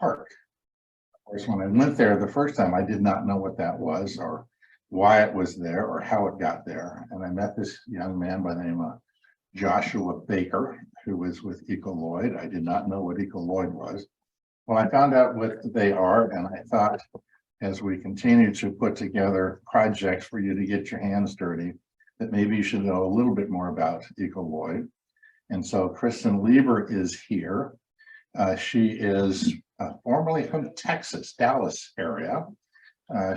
park. Of course, when I went there the first time, I did not know what that was or why it was there or how it got there. And I met this young man by the name of Joshua Baker, who was with Lloyd. I did not know what Lloyd was. Well, I found out what they are, and I thought, as we continue to put together projects for you to get your hands dirty, that maybe you should know a little bit more about Lloyd. And so Kristin Leiber is here. She is formerly from Texas, Dallas area.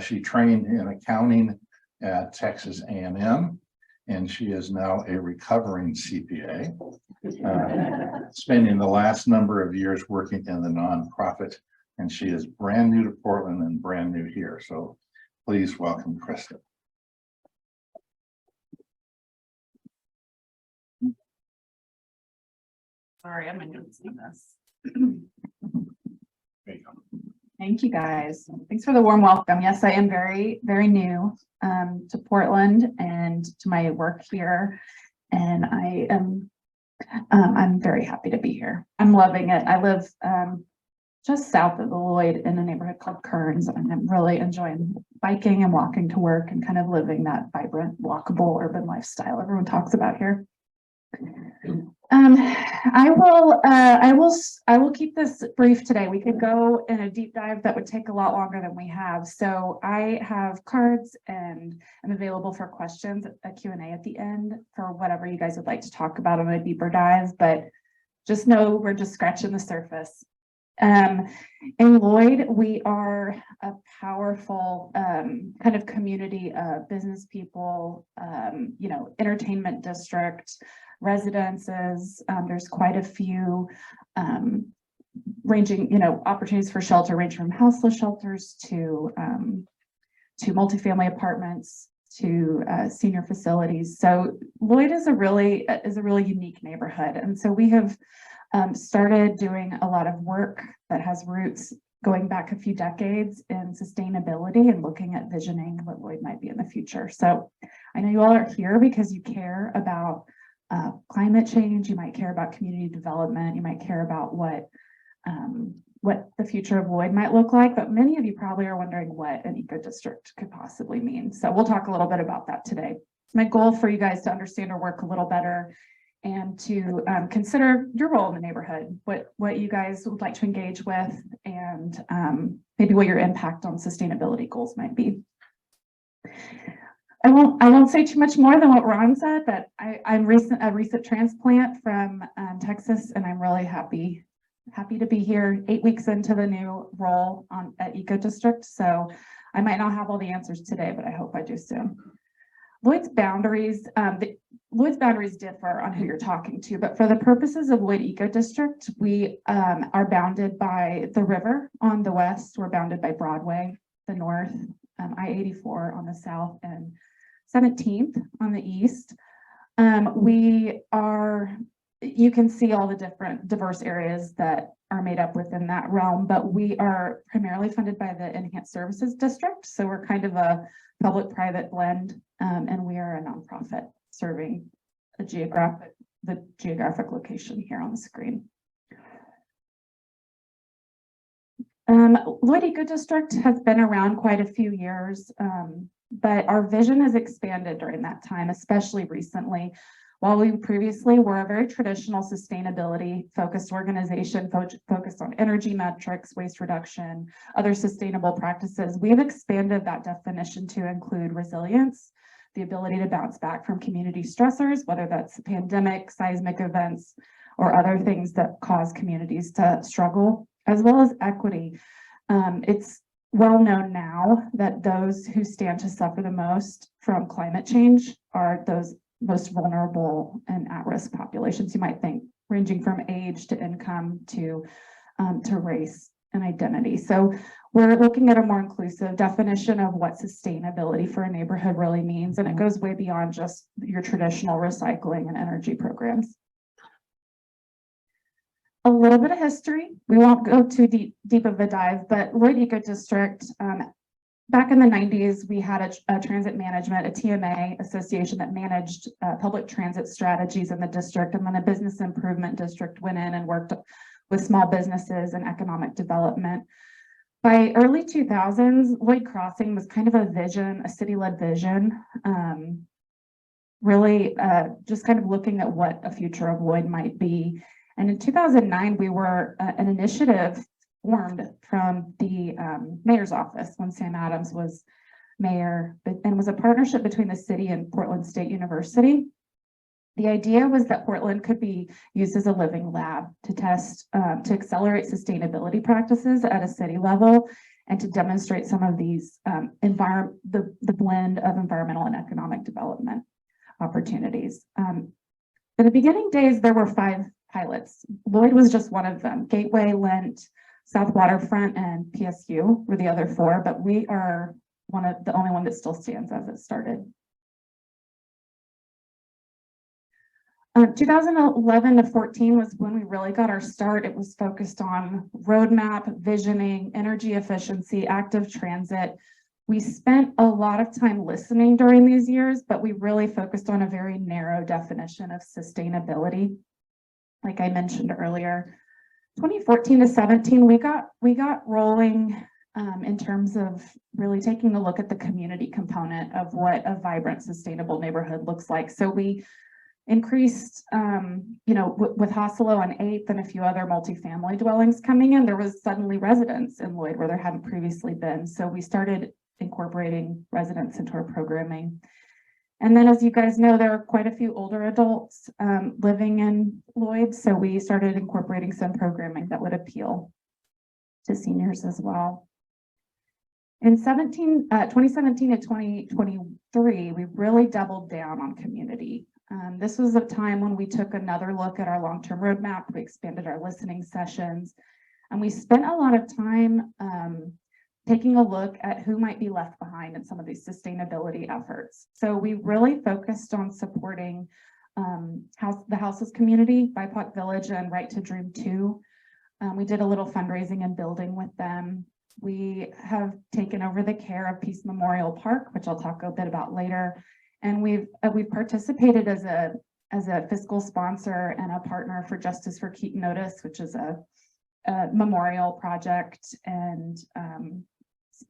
She trained in accounting at Texas A&M, and she is now a recovering CPA, spending the last number of years working in the nonprofit. And she is brand new to Portland and brand new here. So please welcome Kristin. Sorry, I'm not seeing this. There you go. Thank you guys. Thanks for the warm welcome. Yes, I am very, very new to Portland and to my work here. And I am I'm very happy to be here. I'm loving it. I live just south of the Lloyd in a neighborhood called Kearns, and I'm really enjoying biking and walking to work and kind of living that vibrant, walkable urban lifestyle everyone talks about here. I will keep this brief today. We could go in a deep dive that would take a lot longer than we have. So I have cards and I'm available for questions, a Q&A at the end for whatever you guys would like to talk about on a deeper dive, but just know we're just scratching the surface. In Lloyd, we are a powerful kind of community of business people, entertainment district, residences. There's quite a few ranging, opportunities for shelter, ranging from houseless shelters to multifamily apartments to senior facilities. So Lloyd is a really unique neighborhood, and so we have started doing a lot of work that has roots going back a few decades in sustainability and looking at visioning what Lloyd might be in the future. So I know you all are here because you care about climate change, you might care about community development, you might care about what the future of Lloyd might look like, but many of you probably are wondering what an eco-district could possibly mean. So we'll talk a little bit about that today. It's my goal for you guys to understand our work a little better and to consider your role in the neighborhood, what you guys would like to engage with, and maybe what your impact on sustainability goals might be. I won't say too much more than what Ron said, but I'm a recent transplant from Texas, and I'm really happy to be here 8 weeks into the new role at Ecodistrict. So I might not have all the answers today, but I hope I do soon. Lloyd's boundaries differ on who you're talking to, but for the purposes of Lloyd Ecodistrict, we are bounded by the river on the west. We're bounded by Broadway, the north, I-84 on the south, and 17th on the east. You can see all the different diverse areas that are made up within that realm, but we are primarily funded by the Enhanced Services District. So we're kind of a public-private blend, and we are a nonprofit serving the geographic location here on the screen. Lloyd Ecodistrict has been around quite a few years, but our vision has expanded during that time, especially recently. While we previously were a very traditional sustainability-focused organization focused on energy metrics, waste reduction, other sustainable practices, we have expanded that definition to include resilience, the ability to bounce back from community stressors, whether that's pandemic, seismic events, or other things that cause communities to struggle, as well as equity. It's well known now that those who stand to suffer the most from climate change are those most vulnerable and at-risk populations, you might think, ranging from age to income to race and identity. So we're looking at a more inclusive definition of what sustainability for a neighborhood really means, and it goes way beyond just your traditional recycling and energy programs. A little bit of history. We won't go too deep of a dive, but Lloyd Ecodistrict, back in the 90s, we had a transit management, a TMA association that managed public transit strategies in the district, and then a business improvement district went in and worked with small businesses and economic development. By early 2000s, Lloyd Crossing was kind of a vision, a city-led vision, really just kind of looking at what a future of Lloyd might be. And in 2009, we were an initiative formed from the mayor's office when Sam Adams was mayor, and was a partnership between the city and Portland State University. The idea was that Portland could be used as a living lab to test, to accelerate sustainability practices at a city level and to demonstrate some of these the blend of environmental and economic development opportunities. In the beginning days, there were 5 pilots. Lloyd was just one of them. Gateway, Lent, South Waterfront, and PSU were the other 4, but we are the only one that still stands as it started. 2011 to 14 was when we really got our start. It was focused on roadmap, visioning, energy efficiency, active transit. We spent a lot of time listening during these years, but we really focused on a very narrow definition of sustainability. Like I mentioned earlier, 2014 to 17, we got rolling in terms of really taking a look at the community component of what a vibrant, sustainable neighborhood looks like. So we increased, with Hasselo on 8th and a few other multifamily dwellings coming in, there was suddenly residents in Lloyd where there hadn't previously been. So we started incorporating residents into our programming. And then, as you guys know, there are quite a few older adults living in Lloyd. So we started incorporating some programming that would appeal to seniors as well. In 2017 to 2023, we really doubled down on community. This was a time when we took another look at our long-term roadmap. We expanded our listening sessions, and we spent a lot of time taking a look at who might be left behind in some of these sustainability efforts. So we really focused on supporting the Houses community, BIPOC Village, and Right to Dream 2. We did a little fundraising and building with them. We have taken over the care of Peace Memorial Park, which I'll talk a bit about later. And we've participated as a fiscal sponsor and a partner for Justice for Keaton Otis, which is a memorial project, and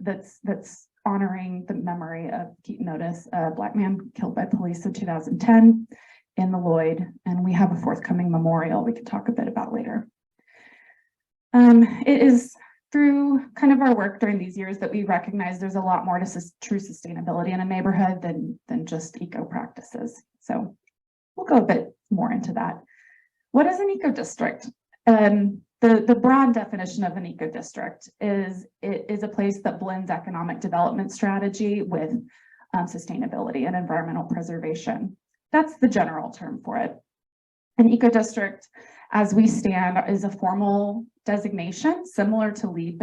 that's honoring the memory of Keaton Otis, a Black man killed by police in 2010 in the Lloyd. And we have a forthcoming memorial we can talk a bit about later. It is through kind of our work during these years that we recognize there's a lot more to true sustainability in a neighborhood than just eco practices. So we'll go a bit more into that. What is an eco district? The broad definition of an eco district is a place that blends economic development strategy with sustainability and environmental preservation. That's the general term for it. An eco district, as we stand, is a formal designation similar to LEED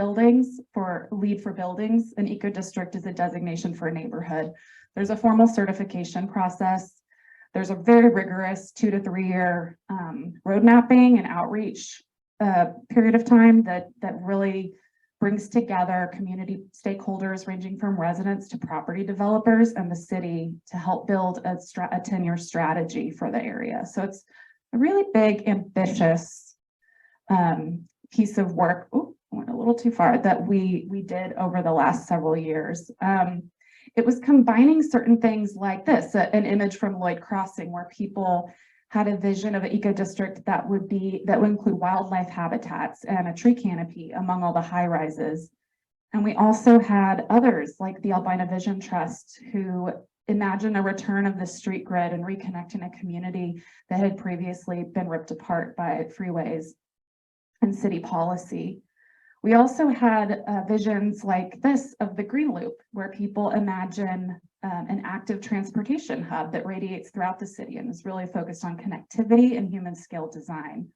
for buildings. An eco district is a designation for a neighborhood. There's a formal certification process. There's a very rigorous 2 to 3 year road mapping and outreach period of time that really brings together community stakeholders ranging from residents to property developers and the city to help build a 10-year strategy for the area. So it's a really big, ambitious piece of work. Oh, I went a little too far, that we did over the last several years. It was combining certain things like this, an image from Lloyd Crossing, where people had a vision of an eco district that would include wildlife habitats and a tree canopy among all the high rises. And we also had others like the Albina Vision Trust, who imagined a return of the street grid and reconnecting a community that had previously been ripped apart by freeways and city policy. We also had visions like this of the Green Loop, where people imagine an active transportation hub that radiates throughout the city and is really focused on connectivity and human scale design.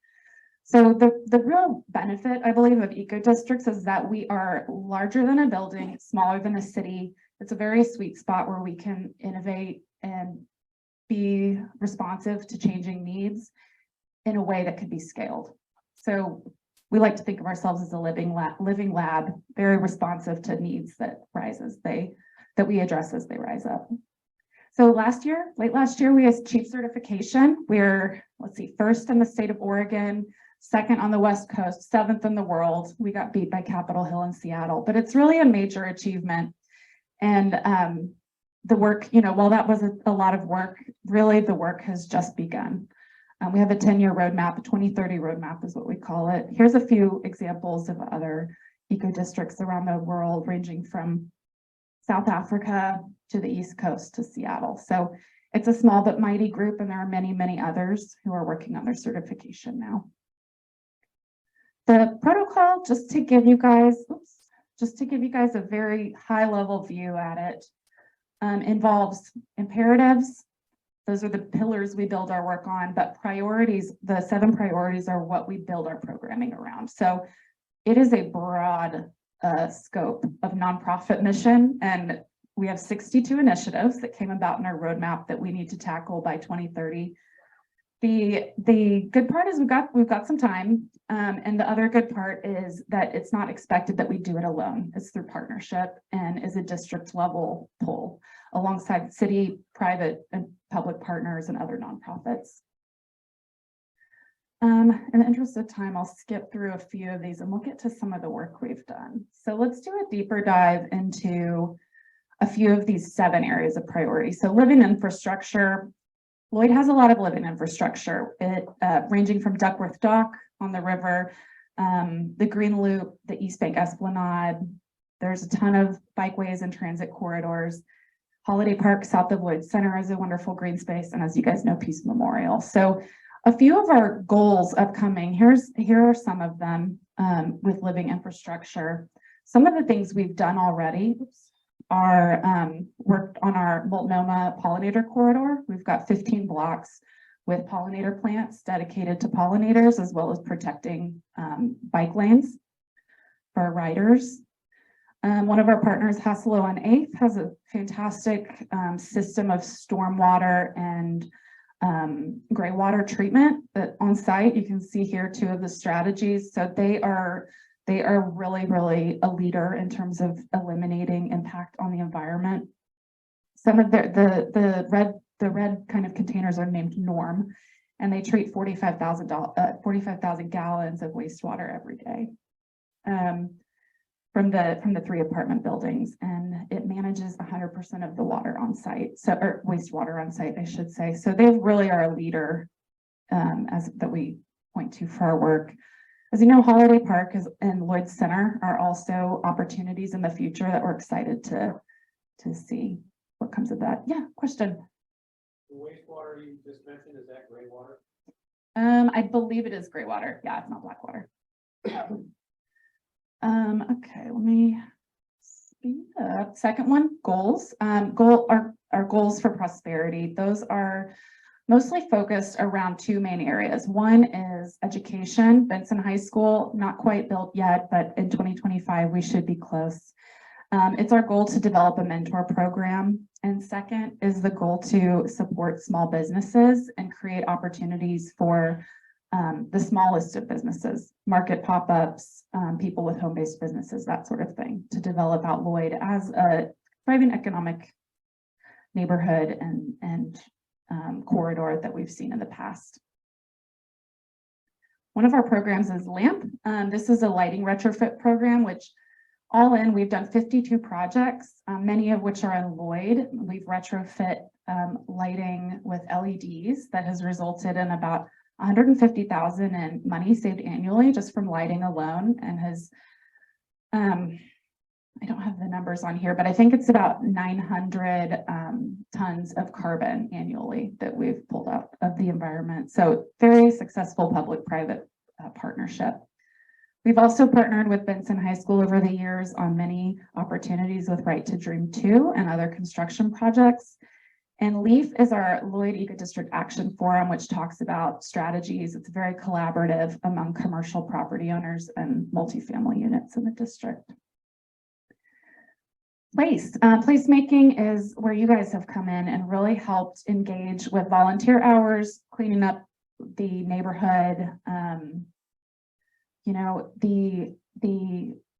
So the real benefit, I believe, of eco districts is that we are larger than a building, smaller than a city. It's a very sweet spot where we can innovate and be responsive to changing needs in a way that could be scaled. So we like to think of ourselves as a living lab, very responsive to needs that we address as they rise up. So late last year, we achieved certification. We're, first in the state of Oregon, second on the West Coast, 7th in the world. We got beat by Capitol Hill in Seattle, but it's really a major achievement. And the work, you know, while that was a lot of work, really the work has just begun. We have a 10-year roadmap, a 2030 roadmap is what we call it. Here's a few examples of other eco-districts around the world, ranging from South Africa to the East Coast to Seattle. So it's a small but mighty group, and there are many, many others who are working on their certification now. The protocol, just to give you guys a very high level view at it, involves imperatives. Those are the pillars we build our work on, but priorities, the 7 priorities are what we build our programming around. So it is a broad scope of nonprofit mission, and we have 62 initiatives that came about in our roadmap that we need to tackle by 2030. The good part is we've got some time, and the other good part is that it's not expected that we do it alone. It's through partnership and is a district level pull alongside city, private, and public partners and other nonprofits. In the interest of time, I'll skip through a few of these and we'll get to some of the work we've done. So let's do a deeper dive into a few of these 7 areas of priority. So living infrastructure. Lloyd has a lot of living infrastructure, ranging from Duckworth Dock on the river, the Green Loop, the East Bank Esplanade. There's a ton of bikeways and transit corridors. Holiday Park south of Lloyd Center is a wonderful green space, and as you guys know, Peace Memorial. So a few of our goals upcoming, here are some of them with living infrastructure. Some of the things we've done already are worked on our Multnomah pollinator corridor. We've got 15 blocks with pollinator plants dedicated to pollinators, as well as protecting bike lanes for riders. One of our partners, Hasselo on 8th, has a fantastic system of stormwater and gray water treatment that on site. You can see here 2 of the strategies. So they are really a leader in terms of eliminating impact on the environment. Some of the red kind of containers are named Norm, and they treat 45,000 gallons of wastewater every day from the 3 apartment buildings, and it manages 100% of the water on site, or wastewater on site, I should say. So they really are a leader that we point to for our work. As you know, Holiday Park and Lloyd Center are also opportunities in the future that we're excited to see what comes of that. Yeah, question. The wastewater you just mentioned, is that gray water? I believe it is gray water. Yeah, it's not black water. Okay, let me speed up. Second one, goals. Our goals for prosperity. Those are mostly focused around 2 main areas. One is education. Benson High School, not quite built yet, but in 2025, we should be close. It's our goal to develop a mentor program. And second is the goal to support small businesses and create opportunities for the smallest of businesses, market pop-ups, people with home-based businesses, that sort of thing, to develop out Lloyd as a thriving economic neighborhood and corridor that we've seen in the past. One of our programs is LAMP. This is a lighting retrofit program, which all in, we've done 52 projects, many of which are in Lloyd. We've retrofit lighting with LEDs that has resulted in about 150,000 in money saved annually just from lighting alone, and has, I don't have the numbers on here, but I think it's about 900 tons of carbon annually that we've pulled out of the environment. So very successful public-private partnership. We've also partnered with Benson High School over the years on many opportunities with Right to Dream 2 and other construction projects. And LEAF is our Lloyd Ecodistrict Action Forum, which talks about strategies. It's very collaborative among commercial property owners and multifamily units in the district. Placemaking is where you guys have come in and really helped engage with volunteer hours, cleaning up the neighborhood. You know, the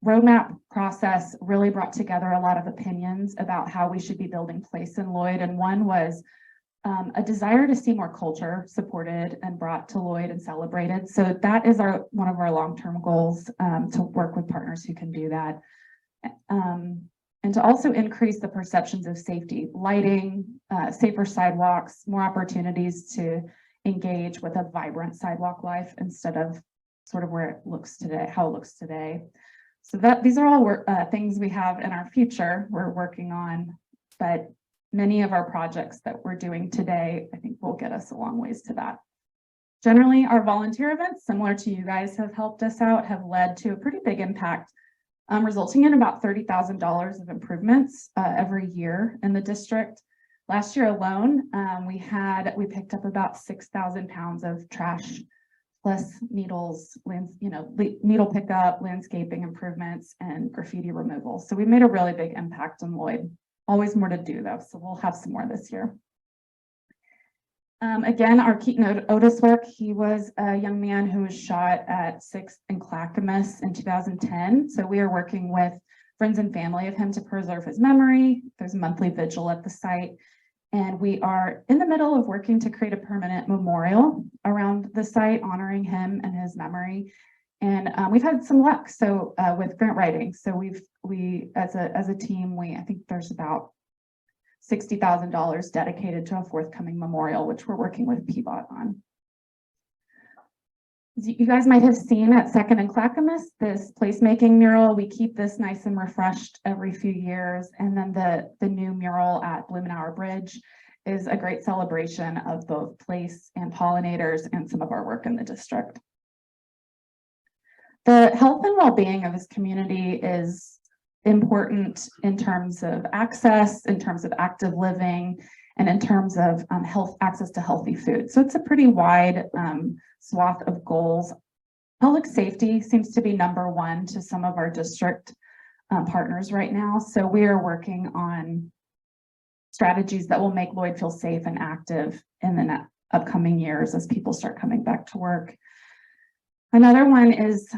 roadmap process really brought together a lot of opinions about how we should be building place in Lloyd. And one was a desire to see more culture supported and brought to Lloyd and celebrated. So that is one of our long-term goals, to work with partners who can do that. And to also increase the perceptions of safety, lighting, safer sidewalks, more opportunities to engage with a vibrant sidewalk life instead of sort of where it looks today, how it looks today. So these are all things we have in our future we're working on, but many of our projects that we're doing today, I think will get us a long ways to that. Generally, our volunteer events, similar to you guys have helped us out, have led to a pretty big impact, resulting in about $30,000 of improvements every year in the district. Last year alone, we picked up about 6,000 pounds of trash, plus needles, needle pickup, landscaping improvements, and graffiti removal. So we made a really big impact on Lloyd. Always more to do though, so we'll have some more this year. Again, our Keaton Otis work, he was a young man who was shot at 6th and Clackamas in 2010. So we are working with friends and family of him to preserve his memory. There's a monthly vigil at the site. And we are in the middle of working to create a permanent memorial around the site, honoring him and his memory. And we've had some luck. So with grant writing, so we as a team, I think there's about $60,000 dedicated to a forthcoming memorial, which we're working with PBOT on. As you guys might have seen at 2nd and Clackamas, this placemaking mural, we keep this nice and refreshed every few years. And then the new mural at Blumenauer Bridge is a great celebration of both place and pollinators and some of our work in the district. The health and well-being of this community is important in terms of access, in terms of active living, and in terms of access to healthy food. So it's a pretty wide swath of goals. Public safety seems to be #1 to some of our district partners right now. So we are working on strategies that will make Lloyd feel safe and active in the upcoming years as people start coming back to work. Another one is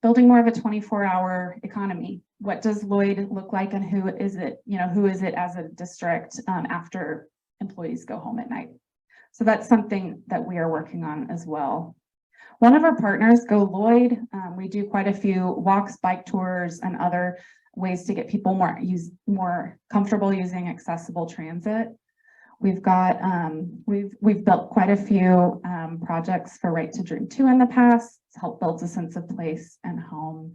building more of a 24-hour economy. What does Lloyd look like, and who is it as a district after employees go home at night? So that's something that we are working on as well. One of our partners, Go Lloyd, we do quite a few walks, bike tours, and other ways to get people more comfortable using accessible transit. We've got we've built quite a few projects for Right to Dream 2 in the past. It's helped build a sense of place and home.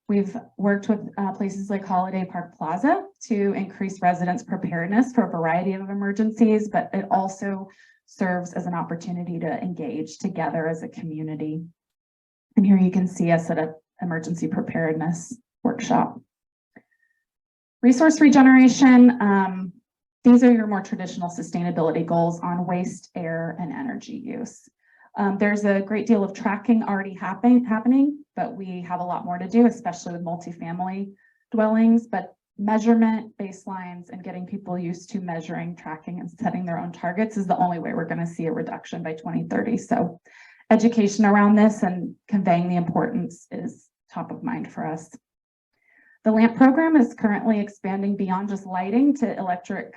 We've worked with places like Holiday Park Plaza to increase residents' preparedness for a variety of emergencies, but it also serves as an opportunity to engage together as a community. And here you can see us at an emergency preparedness workshop. Resource regeneration. These are your more traditional sustainability goals on waste, air, and energy use. There's a great deal of tracking already happening, but we have a lot more to do, especially with multifamily dwellings. But measurement, baselines, and getting people used to measuring, tracking, and setting their own targets is the only way we're going to see a reduction by 2030. So education around this and conveying the importance is top of mind for us. The LAMP program is currently expanding beyond just lighting to electric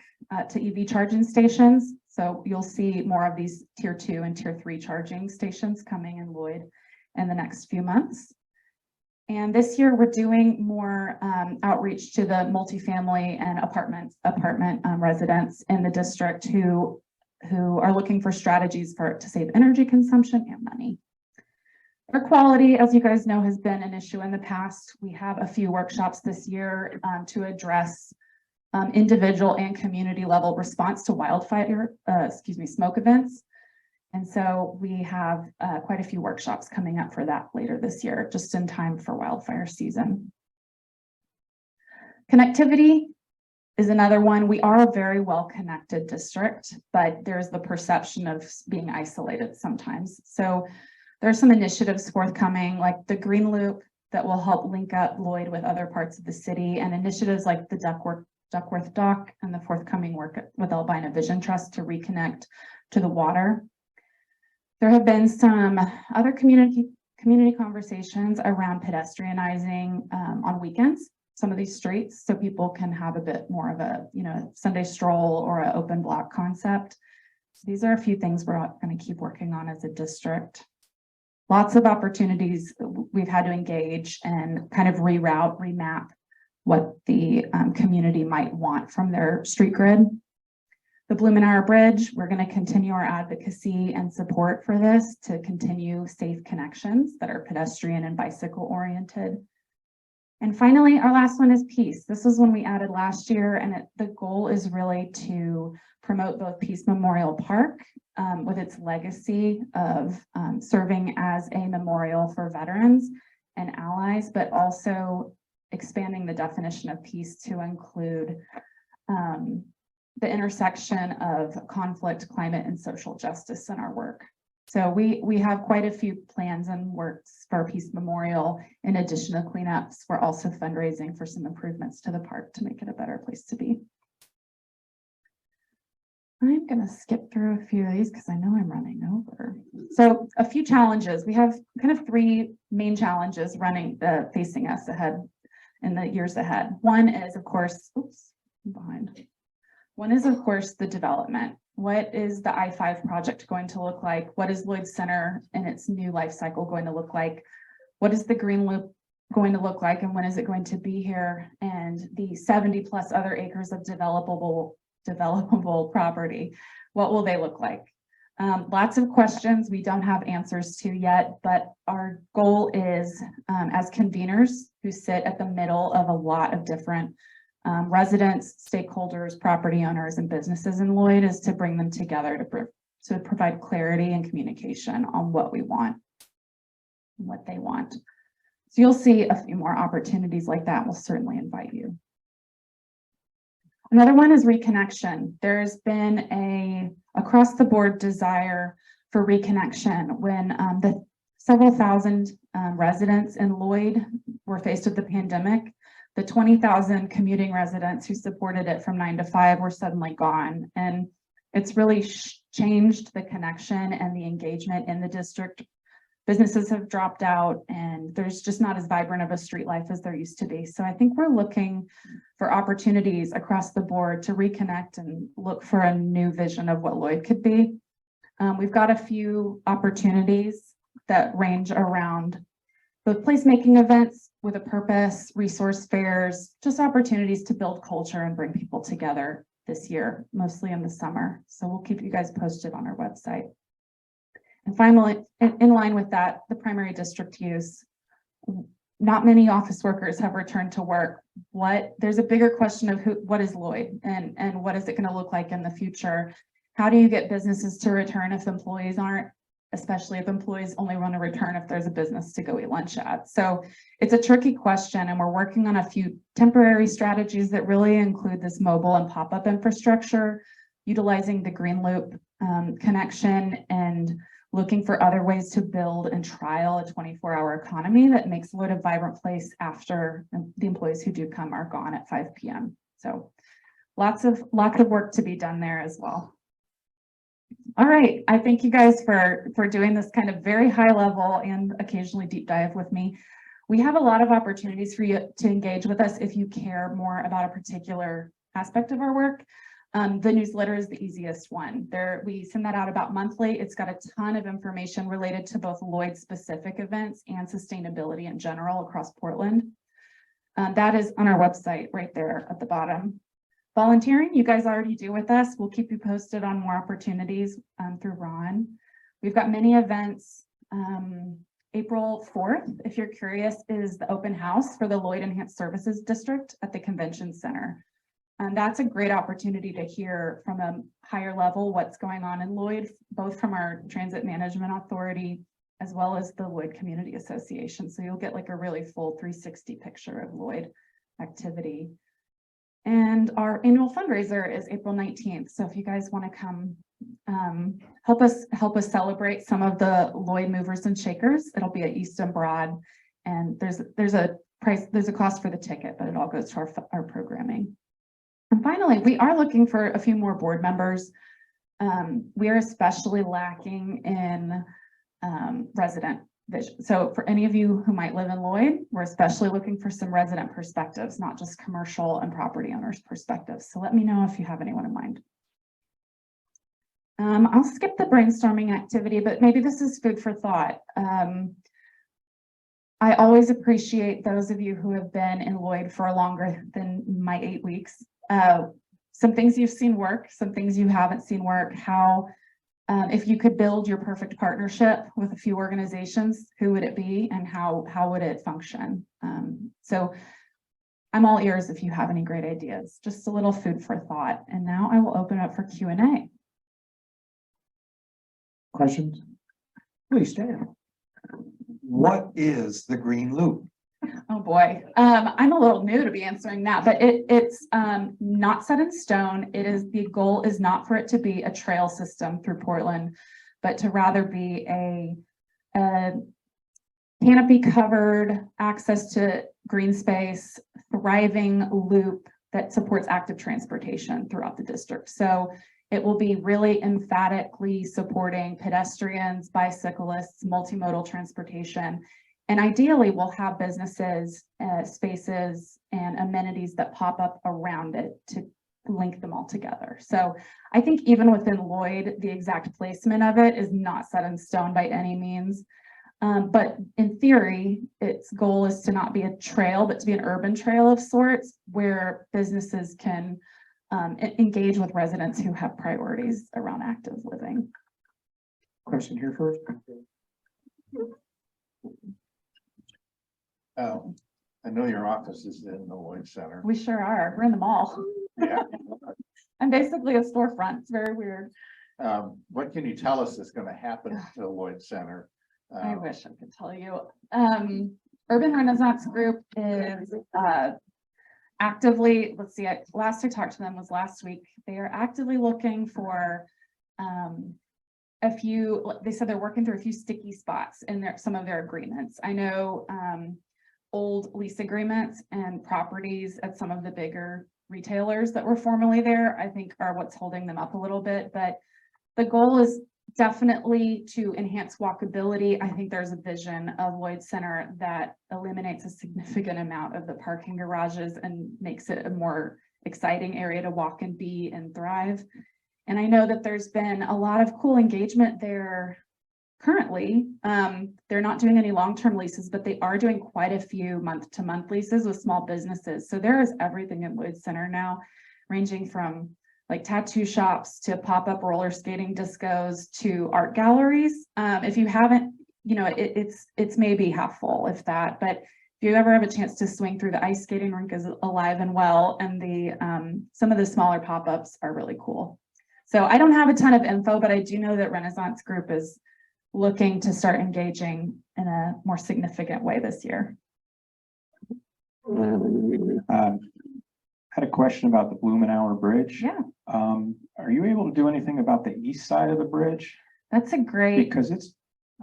to EV charging stations. So you'll see more of these tier 2 and tier 3 charging stations coming in Lloyd in the next few months. And this year we're doing more outreach to the multifamily and apartment residents in the district who are looking for strategies to save energy consumption and money. Air quality, as you guys know, has been an issue in the past. We have a few workshops this year to address individual and community level response to smoke events. And so we have quite a few workshops coming up for that later this year, just in time for wildfire season. Connectivity is another one. We are a very well-connected district, but there's the perception of being isolated sometimes. So there's some initiatives forthcoming, like the Green Loop that will help link up Lloyd with other parts of the city, and initiatives like the Duckworth Dock and the forthcoming work with Albina Vision Trust to reconnect to the water. There have been some other community conversations around pedestrianizing on weekends. some of these streets so people can have a bit more of a, Sunday stroll or an open block concept. So these are a few things we're going to keep working on as a district. Lots of opportunities we've had to engage and kind of reroute, remap what the community might want from their street grid. The Blumenauer Bridge, we're going to continue our advocacy and support for this to continue safe connections that are pedestrian and bicycle oriented. And finally, our last one is peace. This is one we added last year, and the goal is really to promote both Peace Memorial Park with its legacy of serving as a memorial for veterans and allies, but also expanding the definition of peace to include the intersection of conflict, climate, and social justice in our work. So we have quite a few plans and works for Peace Memorial. In addition to cleanups, we're also fundraising for some improvements to the park to make it a better place to be. I'm going to skip through a few of these because I know I'm running over. So a few challenges. We have kind of three main challenges facing us ahead in the years ahead. One is, of course, One is, of course, the development. What is the I-5 project going to look like? What is Lloyd Center and its new life cycle going to look like? What is the Green Loop going to look like, and when is it going to be here? And the 70 plus other acres of developable property, what will they look like? Lots of questions we don't have answers to yet, but our goal is, as conveners who sit at the middle of a lot of different residents, stakeholders, property owners, and businesses in Lloyd, is to bring them together to provide clarity and communication on what we want and what they want. So you'll see a few more opportunities like that. We'll certainly invite you. Another one is reconnection. There's been a across the board desire for reconnection when the several thousand residents in Lloyd were faced with the pandemic. The 20,000 commuting residents who supported it from 9 to 5 were suddenly gone. And it's really changed the connection and the engagement in the district. Businesses have dropped out and there's just not as vibrant of a street life as there used to be. So I think we're looking for opportunities across the board to reconnect and look for a new vision of what Lloyd could be. We've got a few opportunities that range around both placemaking events with a purpose, resource fairs, just opportunities to build culture and bring people together this year, mostly in the summer. So we'll keep you guys posted on our website. And finally, in line with that, the primary district use. Not many office workers have returned to work. There's a bigger question of what is Lloyd and what is it going to look like in the future? How do you get businesses to return if employees aren't? Especially if employees only want to return if there's a business to go eat lunch at. So it's a tricky question, and we're working on a few temporary strategies that really include this mobile and pop-up infrastructure, utilizing the Green Loop connection, and looking for other ways to build and trial a 24-hour economy that makes Lloyd a vibrant place after the employees who do come are gone at 5 p.m. So lots of work to be done there as well. All right, I thank you guys for doing this kind of very high level and occasionally deep dive with me. We have a lot of opportunities for you to engage with us if you care more about a particular aspect of our work. The newsletter is the easiest one. We send that out about monthly. It's got a ton of information related to both Lloyd specific events and sustainability in general across Portland. That is on our website right there at the bottom. Volunteering, you guys already do with us. We'll keep you posted on more opportunities through Ron. We've got many events. April 4th, if you're curious, is the open house for the Lloyd Enhanced Services District at the Convention Center. And that's a great opportunity to hear from a higher level what's going on in Lloyd, both from our Transit Management Authority as well as the Lloyd Community Association. So you'll get like a really full 360 picture of Lloyd activity. And our annual fundraiser is April 19th. So if you guys want to come help us celebrate some of the Lloyd movers and shakers, it'll be at East and Broad. And there's a cost for the ticket, but it all goes to our programming. And finally, we are looking for a few more board members. We are especially lacking in resident vision. So for any of you who might live in Lloyd, we're especially looking for some resident perspectives, not just commercial and property owners perspectives. So let me know if you have anyone in mind. I'll skip the brainstorming activity, but maybe this is food for thought. I always appreciate those of you who have been in Lloyd for longer than my 8 weeks. Some things you've seen work, some things you haven't seen work, how if you could build your perfect partnership with a few organizations, who would it be and how would it function? So I'm all ears if you have any great ideas, just a little food for thought. And now I will open up for Q&A. Questions? Please stand. What is the green loop? Oh boy, I'm a little new to be answering that, but it's not set in stone. The goal is not for it to be a trail system through Portland, but to rather be a canopy covered access to green space, thriving loop that supports active transportation throughout the district. So it will be really emphatically supporting pedestrians, bicyclists, multimodal transportation. And ideally, we'll have businesses, spaces, and amenities that pop up around it to link them all together. So I think even within Lloyd, the exact placement of it is not set in stone by any means. But in theory, its goal is to not be a trail, but to be an urban trail of sorts where businesses can engage with residents who have priorities around active living. Question here first. I know your office is in the Lloyd Center. We sure are. We're in the mall. Yeah. I'm basically a storefront. It's very weird. What can you tell us is going to happen to the Lloyd Center? I wish I could tell you. Urban Renaissance Group is actively, let's see, last I talked to them was last week. They are actively looking for a few, they said they're working through a few sticky spots in some of their agreements. I know old lease agreements and properties at some of the bigger retailers that were formerly there, I think are what's holding them up a little bit, but the goal is definitely to enhance walkability. I think there's a vision of Lloyd Center that eliminates a significant amount of the parking garages and makes it a more exciting area to walk and be and thrive. And I know that there's been a lot of cool engagement there currently. They're not doing any long-term leases, but they are doing quite a few month-to-month leases with small businesses. So there is everything in Lloyd Center now, ranging from like tattoo shops to pop-up roller skating discos to art galleries. If you haven't, it's maybe half full, if that, but if you ever have a chance to swing through, the ice skating rink is alive and well, and some of the smaller pop-ups are really cool. So I don't have a ton of info, but I do know that Renaissance Group is looking to start engaging in a more significant way this year. Had a question about the Blumenauer Bridge. Yeah. Are you able to do anything about the east side of the bridge? That's a great. Because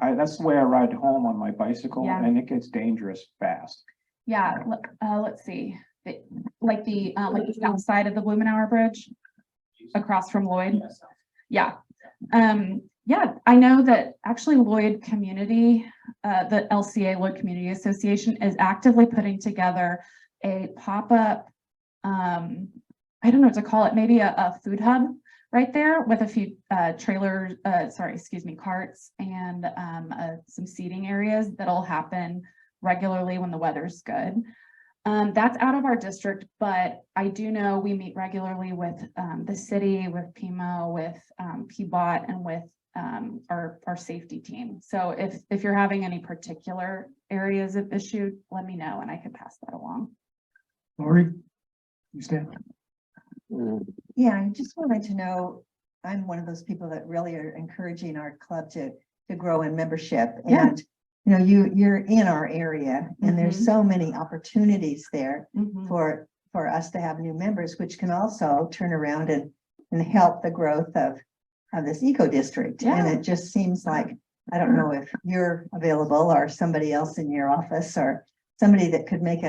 that's the way I ride home on my bicycle, Yeah. and it gets dangerous fast. Yeah, let's see. Like the outside of the Blumenauer Bridge across from Lloyd. Yeah. Yeah, I know that actually Lloyd Community, the LCA Lloyd Community Association is actively putting together a pop-up, I don't know what to call it, maybe a food hub right there with a few carts and some seating areas that'll happen regularly when the weather's good. That's out of our district, but I do know we meet regularly with the city, with PMO, with PBOT, and with our safety team. So if you're having any particular areas of issue, let me know and I can pass that along. Lori, you stand. Yeah, I just wanted to know, I'm one of those people that really are encouraging our club to grow in membership. Yeah. And you're in our area, and there's so many opportunities there for us to have new members, which can also turn around and help the growth of this Ecodistrict. Yeah. And it just seems like, I don't know if you're available or somebody else in your office or somebody that could make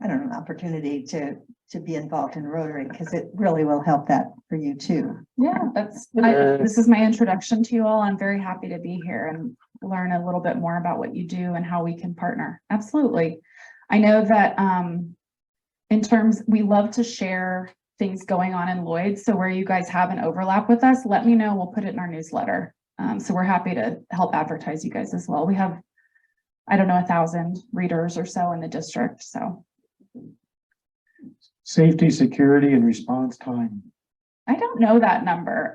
I don't know, opportunity to be involved in Rotary, because it really will help that for you too. Yeah, this is my introduction to you all. I'm very happy to be here and learn a little bit more about what you do and how we can partner. Absolutely. I know that we love to share things going on in Lloyd. So where you guys have an overlap with us, let me know. We'll put it in our newsletter. So we're happy to help advertise you guys as well. We have, I don't know, 1,000 readers or so in the district. So Safety, security, and response time. I don't know that number.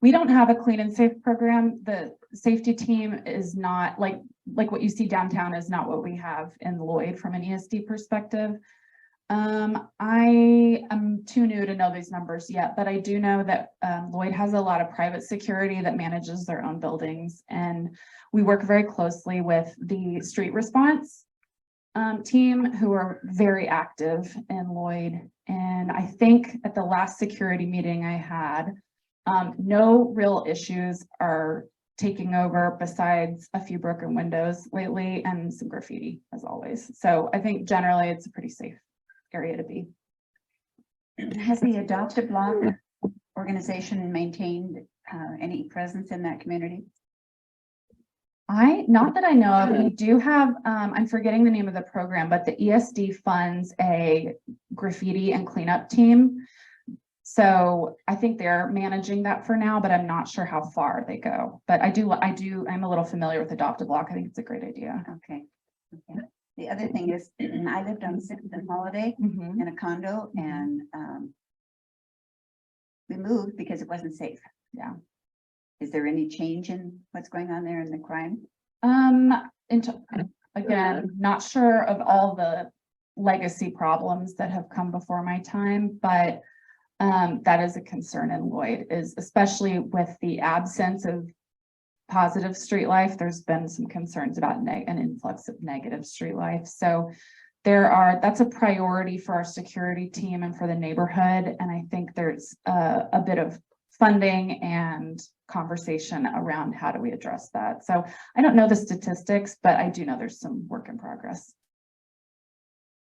We don't have a clean and safe program. The safety team is not like what you see downtown is not what we have in Lloyd from an ESD perspective. I am too new to know these numbers yet, but I do know that Lloyd has a lot of private security that manages their own buildings, and we work very closely with the street response team, who are very active in Lloyd. And I think at the last security meeting I had, no real issues are taking over besides a few broken windows lately and some graffiti, as always. So I think generally it's a pretty safe area to be. Has the Adopted Block organization maintained any presence in that community? Not that I know of. We do have, I'm forgetting the name of the program, but the ESD funds a graffiti and cleanup team. So I think they're managing that for now, but I'm not sure how far they go. But I'm a little familiar with Adopted Block. I think it's a great idea. Okay. The other thing is, I lived on 6th and Holiday Mhm. in a condo, and we moved because it wasn't safe. Yeah. Is there any change in what's going on there in the crime? Again, not sure of all the legacy problems that have come before my time, but that is a concern in Lloyd, is especially with the absence of positive street life. There's been some concerns about an influx of negative street life. So that's a priority for our security team and for the neighborhood. And I think there's a bit of funding and conversation around how do we address that. So I don't know the statistics, but I do know there's some work in progress.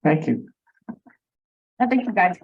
Thank you. Thank you, guys.